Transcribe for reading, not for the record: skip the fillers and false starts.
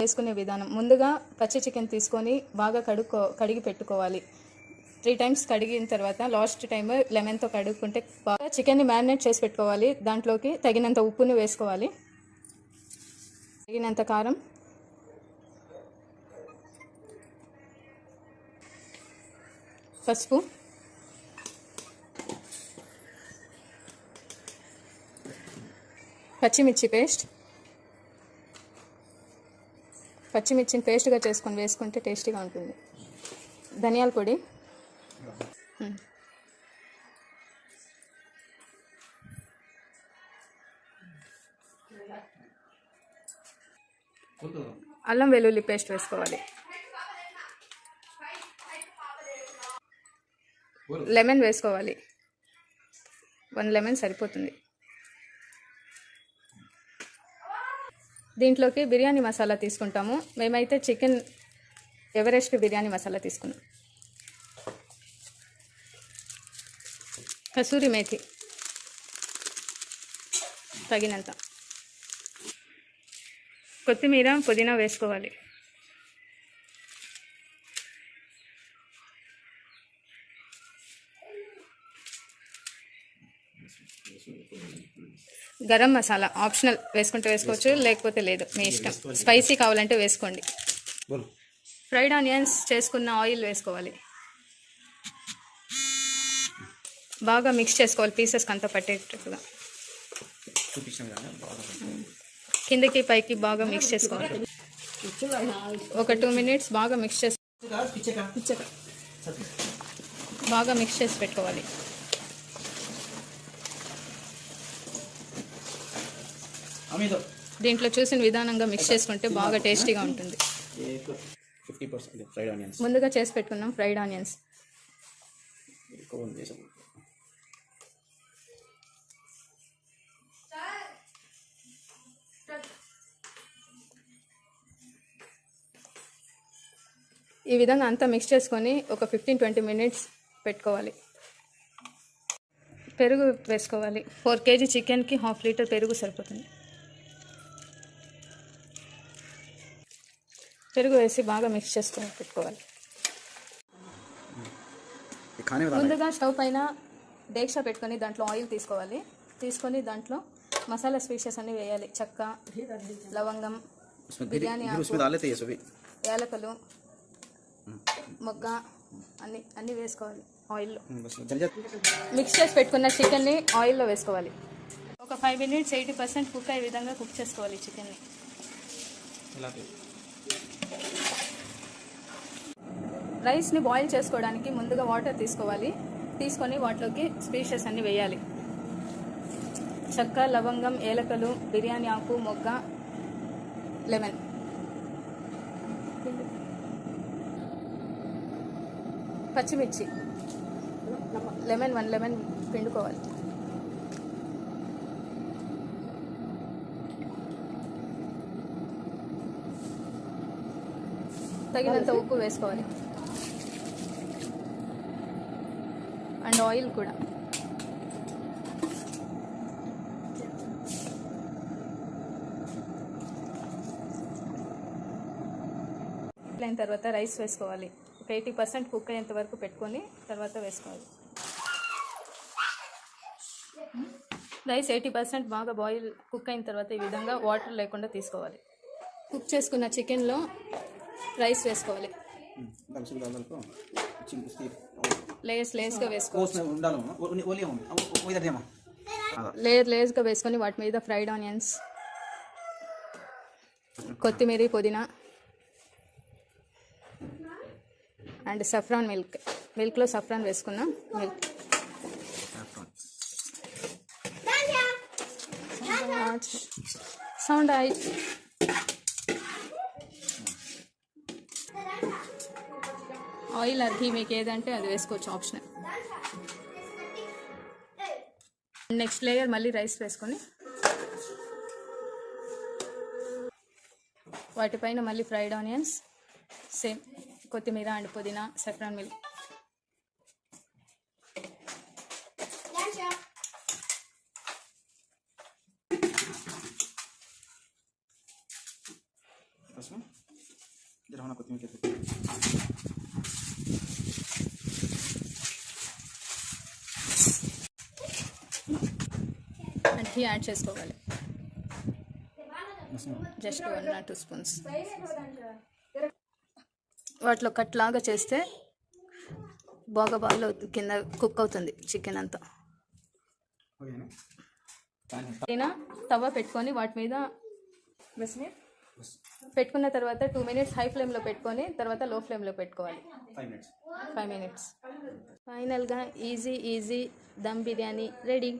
చేసుకునే విధానం ముందుగా పచ్చి చికెన్ తీసుకొని బాగా కడిగి పెట్టుకోవాలి. 3 times కడిగిన తర్వాత లాస్ట్ టైం లెమన్తో కడుక్కుంటే బాగా చికెన్ని మ్యారినేట్ చేసి పెట్టుకోవాలి. దాంట్లోకి తగినంత ఉప్పుని వేసుకోవాలి, తగినంత కారం, పసుపు, పచ్చిమిర్చి పేస్ట్. పచ్చిమిర్చిని పేస్ట్గా చేసుకొని వేసుకుంటే టేస్టీగా ఉంటుంది. ధనియాల పొడి, అల్లం వెల్లుల్లి పేస్ట్ వేసుకోవాలి, లెమన్ వేసుకోవాలి. 1 లెమన్ సరిపోతుంది. దీంట్లోకి బిర్యానీ మసాలా తీసుకుంటాము. మేమైతే చికెన్ ఎవరెస్ట్ బిర్యానీ మసాలా తీసుకున్నాం. కసూరి మేథి తగినంత, కొత్తిమీర, పుదీనా వేసుకోవాలి. గరం మసాలా ఆప్షనల్, వేసుకుంటే వేసుకోవచ్చు, లేకపోతే లేదు, మీ ఇష్టం. స్పైసీ కావాలంటే వేసుకోండి. ఫ్రైడ్ ఆనియన్స్ చేసుకున్న ఆయిల్ వేసుకోవాలి. బాగా మిక్స్ చేసుకోవాలి, పీసెస్కి అంతా పట్టేటట్టుగా. కిందకి పైకి బాగా మిక్స్ చేసుకోవాలి. ఒక 2 minutes బాగా మిక్స్ చేసి పెట్టుకోవాలి. దీంట్లో చూసిన విధానంగా మిక్స్ చేసుకుంటే బాగా టేస్టీగా ఉంటుంది. ముందుగా చేసి పెట్టుకున్నాం ఫ్రైడ్ ఆనియన్స్. ఈ విధంగా అంతా మిక్స్ చేసుకొని ఒక 15-20 minutes పెట్టుకోవాలి. పెరుగు వేసుకోవాలి. 4 kg చికెన్కి 1/2 లీటర్ పెరుగు సరిపోతుంది. పెరుగు వేసి బాగా మిక్స్ చేసుకొని పెట్టుకోవాలి. ముందుగా స్టవ్ పైన డేక్షా పెట్టుకొని దాంట్లో ఆయిల్ తీసుకొని దాంట్లో మసాలా స్పైసెస్ అన్నీ వేయాలి. చెక్క, లవంగం, బిర్యానీ ఆకు, యాలకులు, మొగ్గ అన్నీ వేసుకోవాలి. ఆయిల్లో మిక్స్ చేసి పెట్టుకున్న చికెన్ని ఆయిల్లో వేసుకోవాలి. ఒక 5 minutes 80% కుక్ అయ్యే విధంగా కుక్ చేసుకోవాలి చికెన్ని. రైస్ని బాయిల్ చేసుకోవడానికి ముందుగా వాటర్ తీసుకొని వాటిలోకి స్పైసెస్ అన్నీ వేయాలి. చెక్క, లవంగం, ఏలకలు, బిర్యానీ ఆకు, మొగ్గ, లెమన్, పచ్చిమిర్చి, లెమన్ 1 లెమన్ పిండుకోవాలి. తగినంత ఉప్పు వేసుకోవాలి. అండ్ ఆయిల్ కూడా. అయిన తర్వాత రైస్ వేసుకోవాలి. ఒక 80% కుక్ అయ్యేంత వరకు పెట్టుకొని తర్వాత వేసుకోవాలి. రైస్ 80% బాగా కుక్ అయిన తర్వాత ఈ విధంగా వాటర్ లేకుండా తీసుకోవాలి. కుక్ చేసుకున్న చికెన్లో రైస్ వేసుకోవాలి. లేయర్స్గా వేసుకోవాలి. లేయర్స్గా వేసుకొని వాటి మీద ఫ్రైడ్ ఆనియన్స్, కొత్తిమీర, పుదీనా అండ్ సఫ్రాన్ మిల్క్లో సఫ్రాన్ వేసుకున్నాం. సౌండ్ ఆయిల్ అది మీకు ఏదంటే అది వేసుకోవచ్చు, ఆప్షనల్. నెక్స్ట్ లేయర్ మళ్ళీ రైస్ వేసుకొని వాటిపైన మళ్ళీ ఫ్రైడ్ ఆనియన్స్, సేమ్ కొత్తిమీర అండ్ పుదీనా, saffron milk. This one? And ghee add చేసుకోవాలి, జస్ట్ 1 or 2 స్పూన్స్. వాటిలో కట్ లాగా చేస్తే బాగా బాగా కింద కుక్ అవుతుంది చికెన్ అంతా. అయినా తవ్వ పెట్టుకొని వాటి మీద పెట్టుకున్న తర్వాత 2 minutes హై ఫ్లేమ్లో పెట్టుకొని తర్వాత లో ఫ్లేమ్లో పెట్టుకోవాలి. 5 minutes. ఫైనల్గా ఈజీ దమ్ బిర్యానీ రెడీ.